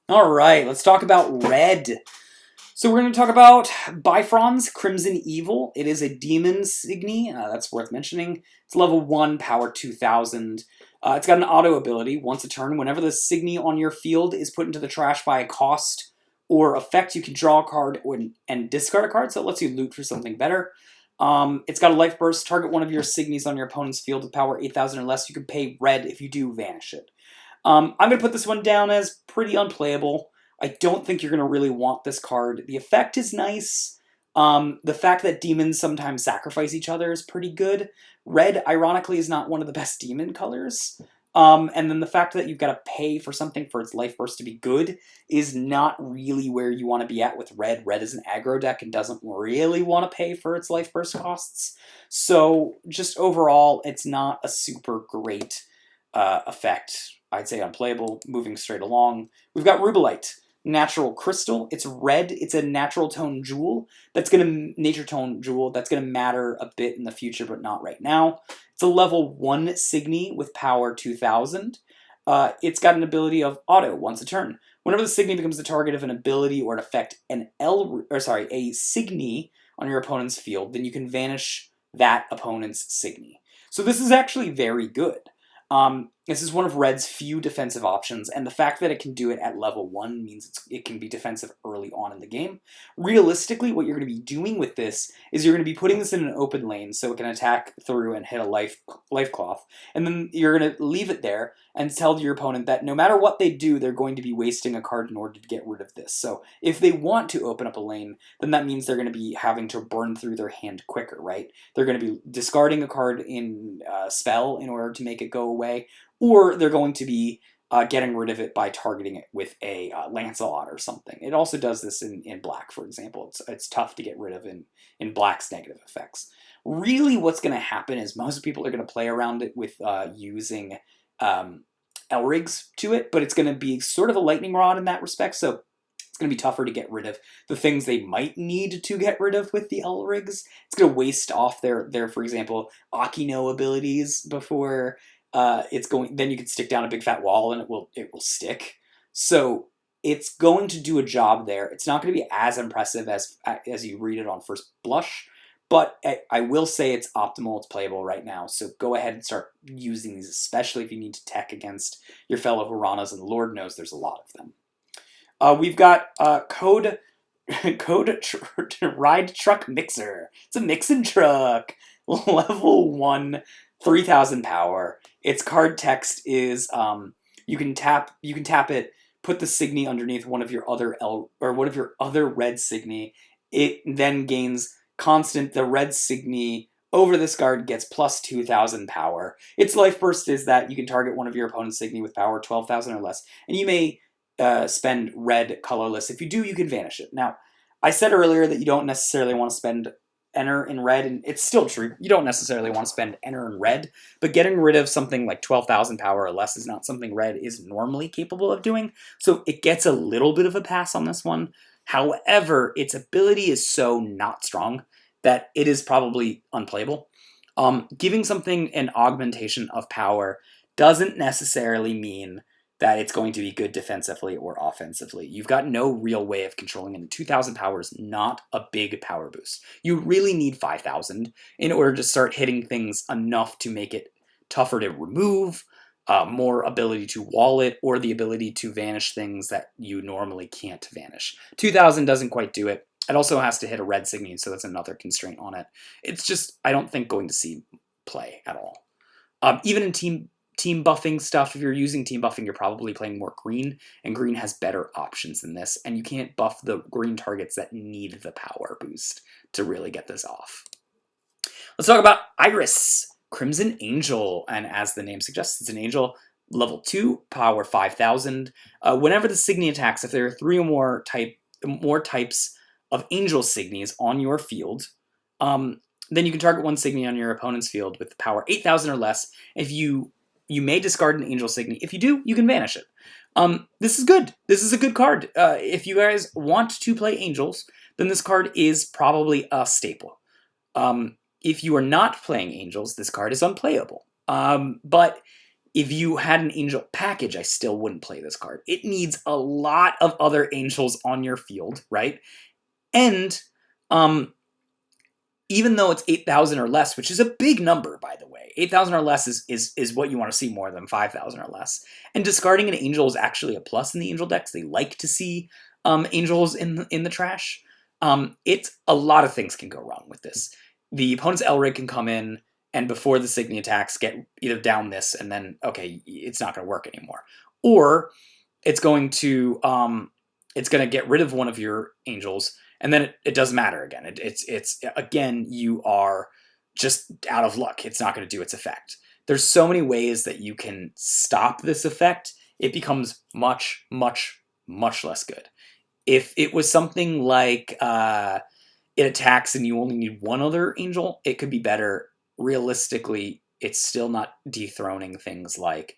All right, let's talk about red. So we're going to talk about Bifron's Crimson Evil. It is a demon signy. That's worth mentioning. It's level 1, power 2000. It's got an auto ability. Once a turn, whenever the signy on your field is put into the trash by a cost or effect, you can draw a card and discard a card, so it lets you loot for something better. It's got a life burst. Target one of your signies on your opponent's field with power 8000 or less. You can pay red. If you do, vanish it. I'm going to put this one down as pretty unplayable. I don't think you're going to really want this card. The effect is nice. The fact that demons sometimes sacrifice each other is pretty good. Red, ironically, is not one of the best demon colors. And then the fact that you've got to pay for something for its life burst to be good is not really where you want to be at with red. Red is an aggro deck and doesn't really want to pay for its life burst costs. So just overall, it's not a super great effect. I'd say unplayable. Moving straight along, we've got Rubelite. Natural crystal. It's red. It's a natural tone jewel. Nature tone jewel. That's gonna matter a bit in the future, but not right now. It's a level 1 signy with power 2000. It's got an ability of auto once a turn. Whenever the signy becomes the target of an ability or an effect, a signy on your opponent's field, then you can vanish that opponent's signy. So this is actually very good. This is one of Red's few defensive options, and the fact that it can do it at level 1 means it can be defensive early on in the game. Realistically, what you're going to be doing with this is you're going to be putting this in an open lane so it can attack through and hit a life cloth, and then you're going to leave it there and tell your opponent that no matter what they do, they're going to be wasting a card in order to get rid of this. So if they want to open up a lane, then that means they're going to be having to burn through their hand quicker, right? They're going to be discarding a card in spell in order to make it go away, or they're going to be getting rid of it by targeting it with a Lancelot or something. It also does this in black, for example. It's tough to get rid of in black's negative effects. Really, what's going to happen is most people are going to play around it with using Elrigs to it, but it's going to be sort of a lightning rod in that respect, so it's going to be tougher to get rid of the things they might need to get rid of with the Elrigs. It's going to waste off their for example, Akino abilities before it's going. Then you can stick down a big fat wall and it will stick. So it's going to do a job there. It's not going to be as impressive as you read it on first blush, but I will say it's optimal. It's playable right now. So go ahead and start using these, especially if you need to tech against your fellow Piranhas, and Lord knows there's a lot of them. We've got Code Ride Truck Mixer. It's a mixing truck. Level 1, 3000 power. Its card text is you can tap it, put the signy underneath one of your other red signy. It then gains constant. The red signy over this card gets plus 2000 power. Its life burst is that you can target one of your opponent's signy with power 12,000 or less, and you may spend red colorless. If you do, you can vanish it. Now, I said earlier that you don't necessarily want to spend enter in red, and it's still true. You don't necessarily want to spend enter in red, but getting rid of something like 12,000 power or less is not something red is normally capable of doing, so it gets a little bit of a pass on this one. However, its ability is so not strong that it is probably unplayable. Giving something an augmentation of power doesn't necessarily mean that it's going to be good defensively or offensively. You've got no real way of controlling it. 2,000 power is not a big power boost. You really need 5,000 in order to start hitting things enough to make it tougher to remove, more ability to wall it, or the ability to vanish things that you normally can't vanish. 2,000 doesn't quite do it. It also has to hit a red signy, so that's another constraint on it. It's just, I don't think, going to see play at all. Even in team buffing stuff, if you're using team buffing, you're probably playing more green, and green has better options than this, and you can't buff the green targets that need the power boost to really get this off. Let's talk about Iris, Crimson Angel, and as the name suggests, it's an angel, level 2, power 5,000. Whenever the signy attacks, if there are 3 or more types of angel signies on your field, then you can target one signy on your opponent's field with power 8,000 or less. If you may discard an angel signy. If you do, you can vanish it. This is good. This is a good card. If you guys want to play angels, then this card is probably a staple. If you are not playing angels, this card is unplayable. But If you had an angel package, I still wouldn't play this card. It needs a lot of other angels on your field, right? And even though it's 8,000 or less, which is a big number, by the way, 8,000 or less is what you want to see more than 5,000 or less. And discarding an angel is actually a plus in the angel decks. They like to see angels in the trash. It's a lot of things can go wrong with this. The opponent's Elrig can come in and before the Signy attacks get either down this and then, okay, it's not going to work anymore. Or it's going to get rid of one of your angels and then it doesn't matter again. It's again, you are just out of luck. It's not going to do its effect. There's so many ways that you can stop this effect. It becomes much, much, much less good. If it was something like it attacks and you only need one other angel, it could be better. Realistically, it's still not dethroning things like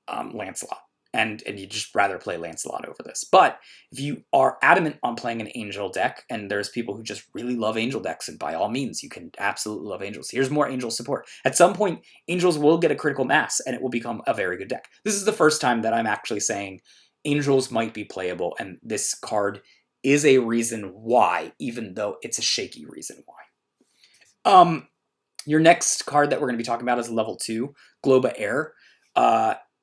Lancelot. And you'd just rather play Lancelot over this. But if you are adamant on playing an angel deck, and there's people who just really love angel decks, and by all means, you can absolutely love angels. Here's more angel support. At some point, angels will get a critical mass, and it will become a very good deck. This is the first time that I'm actually saying angels might be playable, and this card is a reason why, even though it's a shaky reason why. Your next card that we're going to be talking about is level 2, Globa Air.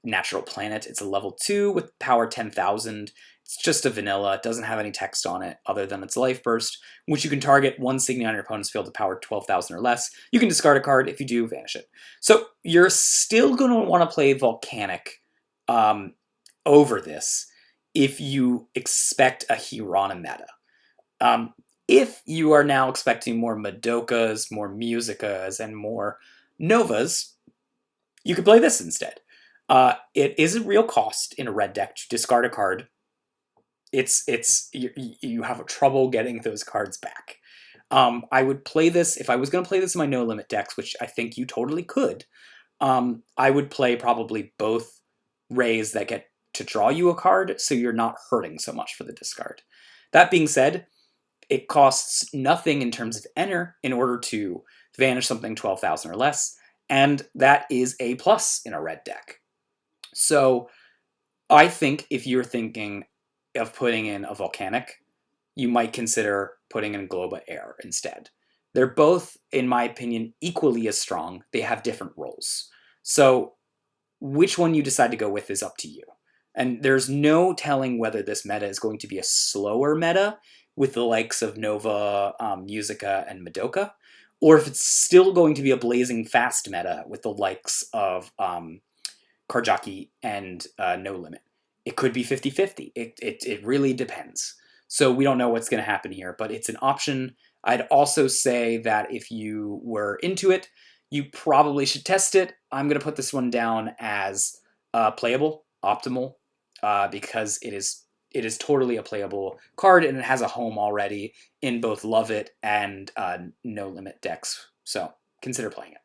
Natural planet. It's a level 2 with power 10,000. It's just a vanilla. It doesn't have any text on it other than its life burst, which you can target one Signy on your opponent's field to power 12,000 or less. You can discard a card. If you do, vanish it. So you're still going to want to play Volcanic over this if you expect a Hirana meta. If you are now expecting more Madokas, more Musicas, and more Novas, you could play this instead. It is a real cost in a red deck to discard a card. You have trouble getting those cards back. I would play this, if I was going to play this in my no limit decks, which I think you totally could, I would play probably both Rays that get to draw you a card, so you're not hurting so much for the discard. That being said, it costs nothing in terms of enter in order to vanish something 12,000 or less, and that is a plus in a red deck. So I think if you're thinking of putting in a Volcanic, you might consider putting in Globa Air instead. They're both, in my opinion, equally as strong. They have different roles. So which one you decide to go with is up to you. And there's no telling whether this meta is going to be a slower meta with the likes of Nova, Musica, and Madoka, or if it's still going to be a blazing fast meta with the likes of Karjaki and No Limit. It could be 50-50. It really depends. So we don't know what's going to happen here, but it's an option. I'd also say that if you were into it, you probably should test it. I'm going to put this one down as playable, optimal, because it is totally a playable card, and it has a home already in both Love It and No Limit decks. So consider playing it.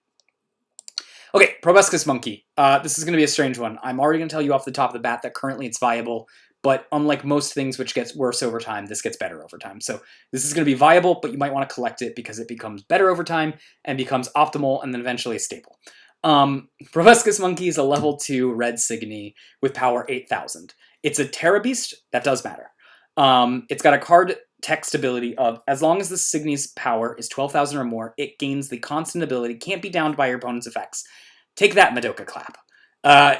Okay, Proboscis Monkey. This is going to be a strange one. I'm already going to tell you off the top of the bat that currently it's viable, but unlike most things which gets worse over time, this gets better over time. So this is going to be viable, but you might want to collect it because it becomes better over time and becomes optimal and then eventually a staple. Proviscus Monkey is a level 2 red Signy with power 8,000. It's a Terra Beast. That does matter. It's got a card text ability of, as long as the Signy's power is 12,000 or more, it gains the constant ability, can't be downed by your opponent's effects. Take that, Madoka Clap.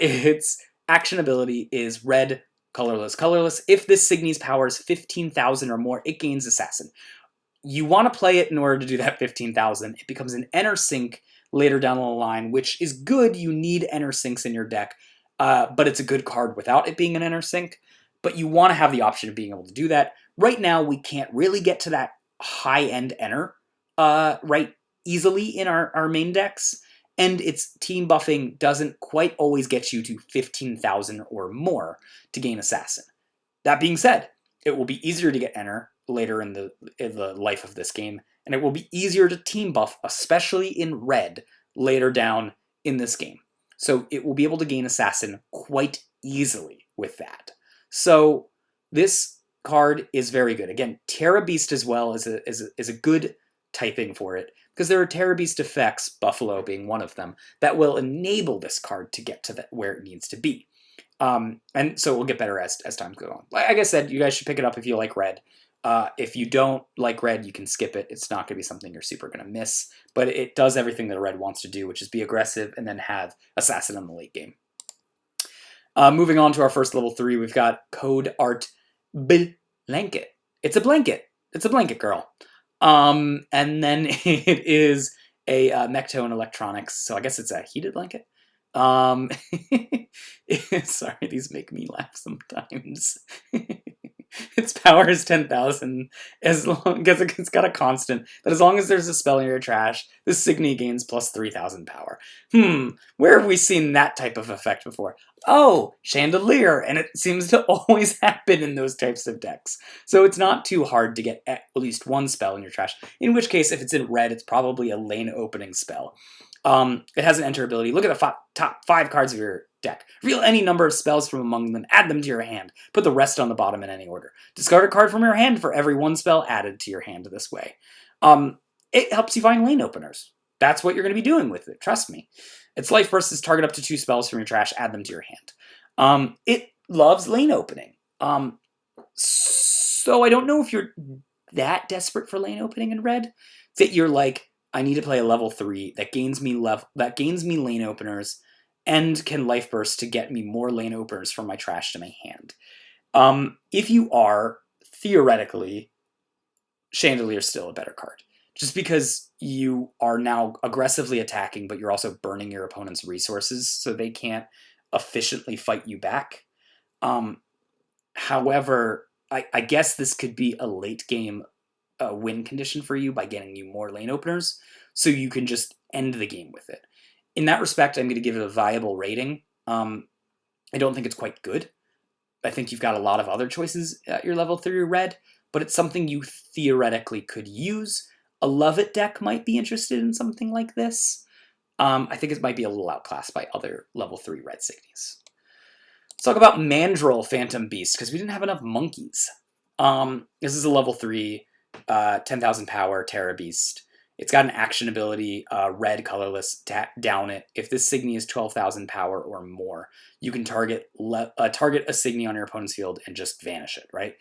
Its action ability is red, colorless, colorless. If this Signy's power is 15,000 or more, it gains Assassin. You want to play it in order to do that 15,000. It becomes an Enter Sync later down the line, which is good. You need Enter Syncs in your deck, but it's a good card without it being an Enter Sync. But you want to have the option of being able to do that. Right now, we can't really get to that high-end Enter right easily in our main decks, and its team buffing doesn't quite always get you to 15,000 or more to gain Assassin. That being said, it will be easier to get Enter later in the life of this game, and it will be easier to team buff, especially in red, later down in this game. So it will be able to gain Assassin quite easily with that. So this card is very good. Again, Terra Beast as well is a good typing for it. because there are Terror Beast effects, Buffalo being one of them, that will enable this card to get to where it needs to be. And so it will get better as time goes on. Like I said, you guys should pick it up if you like red. If you don't like red, you can skip it. It's not going to be something you're super going to miss, but it does everything that red wants to do, which is be aggressive and then have Assassin in the late game. Moving on to our first level 3, we've got Code Art Blanket. It's a blanket. It's a blanket girl. And then it is a Mectone Electronics, so I guess it's a heated blanket. Sorry, these make me laugh sometimes. Its power is 10,000, as long as it's got a constant that as long as there's a spell in your trash, the Signy gains plus 3,000 power. Where have we seen that type of effect before? Oh, Chandelier, and it seems to always happen in those types of decks. So it's not too hard to get at least one spell in your trash, in which case, if it's in red, it's probably a lane opening spell. It has an enter ability. Look at the top 5 cards of your deck. Reveal any number of spells from among them, add them to your hand. Put the rest on the bottom in any order. Discard a card from your hand for every 1 spell added to your hand this way. It helps you find lane openers. That's what you're going to be doing with it, trust me. Its life burst is target up to 2 spells from your trash, add them to your hand. It loves lane opening. So I don't know if you're that desperate for lane opening in red, that you're like, I need to play a level 3 that gains me lane openers and can life burst to get me more lane openers from my trash to my hand. If you are, theoretically, Chandelier is still a better card. Just because you are now aggressively attacking, but you're also burning your opponent's resources, so they can't efficiently fight you back. However, I guess this could be a late game win condition for you by getting you more lane openers, so you can just end the game with it. In that respect, I'm going to give it a viable rating. I don't think it's quite good. I think you've got a lot of other choices at your level 3 red, but it's something you theoretically could use. A Love It deck might be interested in something like this. I think it might be a little outclassed by other level 3 red Signies. Let's talk about Mandrill Phantom Beast, because we didn't have enough monkeys. This is a level 3, 10,000 power Terra Beast. It's got an action ability, red, colorless, down it. If this Signy is 12,000 power or more, you can target a Signy on your opponent's field and just vanish it, right?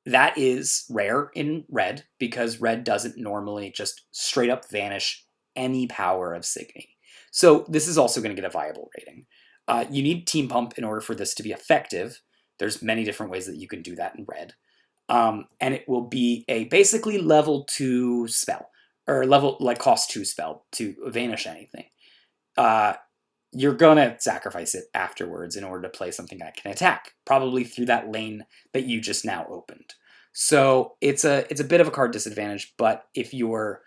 That is rare in red, because red doesn't normally just straight up vanish any power of Signy. So this is also going to get a viable rating. You need Team Pump in order for this to be effective. There's many different ways that you can do that in red. And it will be a basically level 2 spell, or cost 2 spell to vanish anything. You're gonna sacrifice it afterwards in order to play something that can attack, probably through that lane that you just now opened. So it's a bit of a card disadvantage, but if your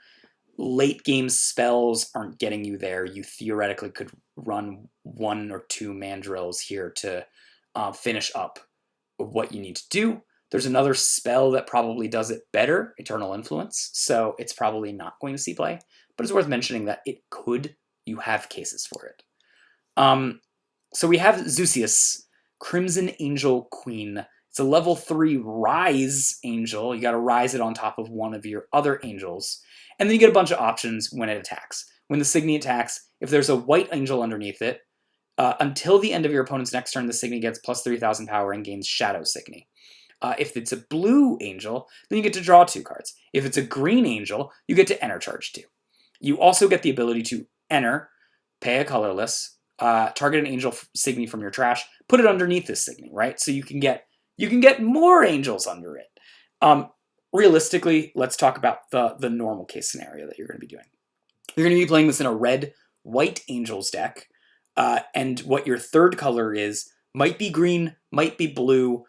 late game spells aren't getting you there, you theoretically could run 1 or 2 Mandrills here to finish up what you need to do. There's another spell that probably does it better, Eternal Influence, so it's probably not going to see play, but it's worth mentioning that it could. You have cases for it. So we have Zeus, Crimson Angel Queen. It's a level 3 Rise Angel. You got to rise it on top of one of your other angels, and then you get a bunch of options when it attacks. When the Signy attacks, if there's a white angel underneath it, until the end of your opponent's next turn, the Signy gets plus 3,000 power and gains Shadow Signy. If it's a blue angel, then you get to draw 2 cards. If it's a green angel, you get to enter charge 2. You also get the ability to enter, pay a colorless, target an angel Signy from your trash, put it underneath this Signy, right? So you can get more angels under it. Realistically, let's talk about the normal case scenario that you're going to be doing. You're going to be playing this in a red-white angels deck, and what your third color is might be green, might be blue.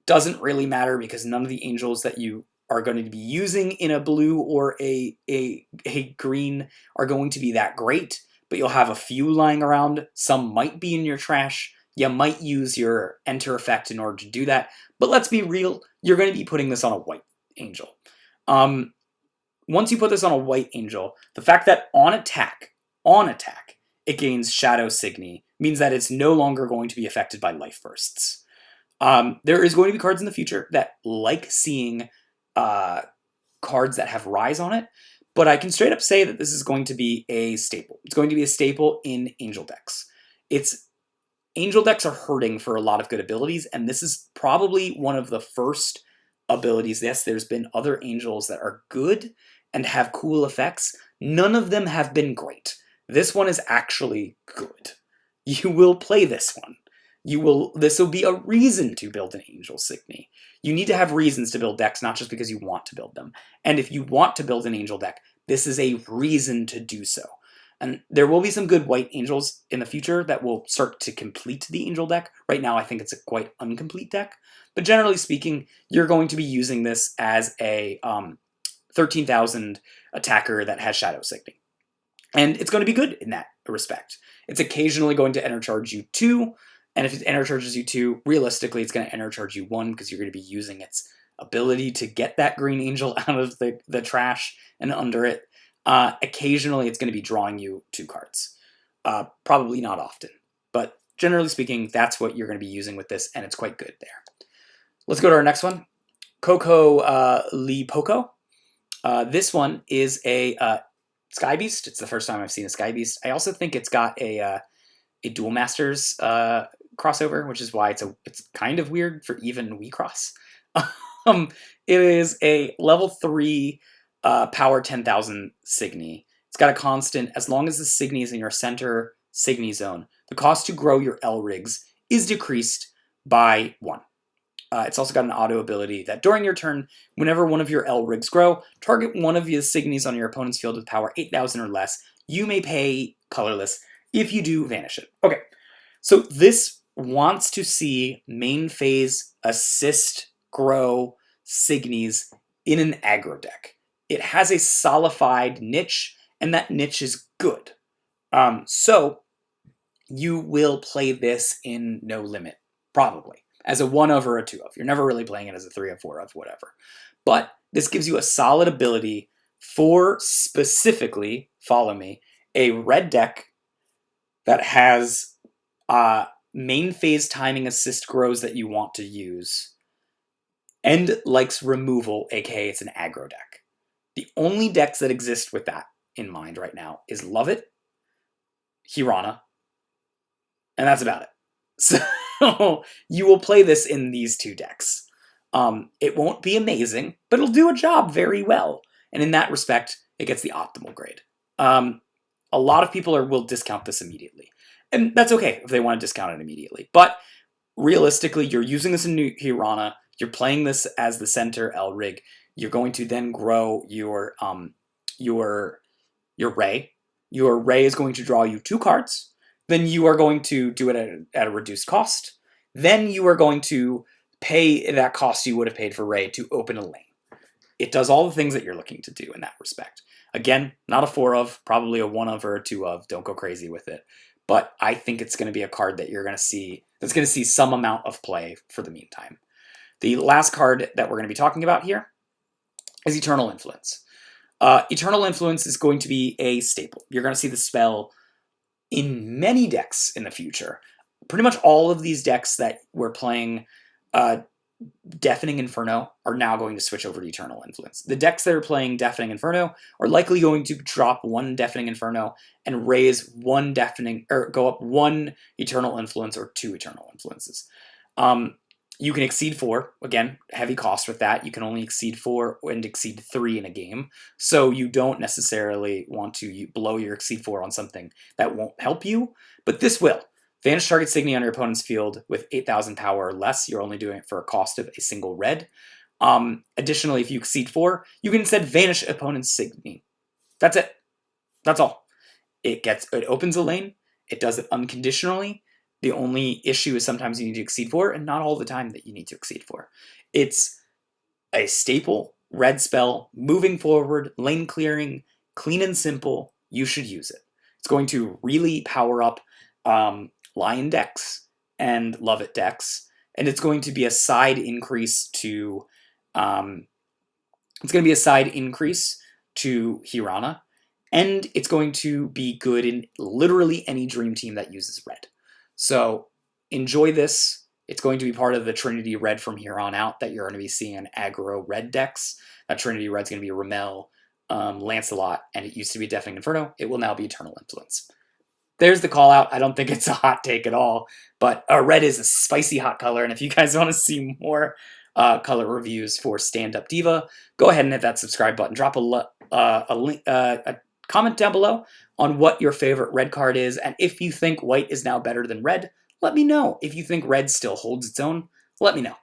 Doesn't really matter, because none of the angels that you are going to be using in a blue or a green are going to be that great, but you'll have a few lying around. Some might be in your trash. You might use your enter effect in order to do that, but let's be real, you're going to be putting this on a white angel. Once you put this on a white angel, the fact that on attack, it gains Shadow Signy means that it's no longer going to be affected by life bursts. There is going to be cards in the future that like seeing cards that have Rise on it, but I can straight up say that this is going to be a staple. It's going to be a staple in Angel decks. Angel decks are hurting for a lot of good abilities, and this is probably one of the first abilities. Yes, there's been other Angels that are good and have cool effects. None of them have been great. This one is actually good. You will play this one. This will be a reason to build an Angel Signy. You need to have reasons to build decks, not just because you want to build them. And if you want to build an Angel deck, this is a reason to do so. And there will be some good white Angels in the future that will start to complete the Angel deck. Right now, I think it's a quite incomplete deck. But generally speaking, you're going to be using this as a 13,000 attacker that has Shadow Signy. And it's going to be good in that respect. It's occasionally going to enter charge you 2, and if it enter charges you 2, realistically it's going to enter charge you 1 because you're going to be using its ability to get that green angel out of the trash and under it. Occasionally it's going to be drawing you 2 cards. Probably not often, but generally speaking, that's what you're going to be using with this, and it's quite good there. Let's go to our next one. Coco Lee Poco. This one is a Sky Beast. It's the first time I've seen a Sky Beast. I also think it's got a Duel Masters crossover, which is why it's kind of weird for even Wixoss. It is a level 3 power 10,000 Signy. It's got a constant. As long as the Signy is in your center Signy zone, the cost to grow your L-Rigs is decreased by 1. It's also got an auto ability that during your turn, whenever one of your L-Rigs grow, target one of the Signies on your opponent's field with power 8,000 or less. You may pay colorless. If you do, vanish it. Okay, so this wants to see main phase assist grow Signies in an aggro deck. It has a solidified niche, and that niche is good. So you will play this in No Limit, probably, as a 1 of or a 2 of. You're never really playing it as a 3 or 4 of, whatever. But this gives you a solid ability for specifically, follow me, a red deck that has main phase timing assist grows that you want to use, and likes removal, aka it's an aggro deck. The only decks that exist with that in mind right now is Love It, Hirana, and that's about it. So you will play this in these 2 decks. It won't be amazing, but it'll do a job very well. And in that respect, it gets the optimal grade. A lot of people will discount this immediately. And that's okay if they want to discount it immediately. But realistically, you're using this in Hirana. You're playing this as the center L-Rig. You're going to then grow your Ray. Your Ray is going to draw you 2 cards. Then you are going to do it at a reduced cost. Then you are going to pay that cost you would have paid for Ray to open a lane. It does all the things that you're looking to do in that respect. Again, not a 4 of, probably a 1 of or a 2 of. Don't go crazy with it. But I think it's going to be a card that you're going to see, that's going to see some amount of play for the meantime. The last card that we're going to be talking about here is Eternal Influence. Eternal Influence is going to be a staple. You're going to see the spell in many decks in the future. Pretty much all of these decks that were playing Deafening Inferno are now going to switch over to Eternal Influence. The decks that are playing Deafening Inferno are likely going to drop 1 Deafening Inferno and raise 1 Deafening, or go up 1 Eternal Influence or 2 Eternal Influences. You can exceed 4. Again, heavy cost with that. You can only exceed 4 and exceed 3 in a game. So you don't necessarily want to blow your exceed 4 on something that won't help you, but this will. Vanish target Signy on your opponent's field with 8,000 power or less. You're only doing it for a cost of a single red. Additionally, if you exceed 4, you can instead vanish opponent's Signy. That's it. That's all. It opens a lane. It does it unconditionally. The only issue is sometimes you need to exceed 4, and not all the time that you need to exceed 4. It's a staple red spell, moving forward, lane clearing, clean and simple. You should use it. It's going to really power up Lion decks and Love It decks, and it's going to be a side increase to Hirana, and it's going to be good in literally any Dream Team that uses red. So enjoy this. It's going to be part of the Trinity Red from here on out that you're going to be seeing in aggro red decks. That Trinity red's going to be Ramel, Lancelot, and it used to be Deafening Inferno. It will now be Eternal Influence. There's the call out. I don't think it's a hot take at all, but red is a spicy hot color, and if you guys want to see more color reviews for Stand Up Diva, go ahead and hit that subscribe button. Drop a comment down below on what your favorite red card is, and if you think white is now better than red, let me know. If you think red still holds its own, let me know.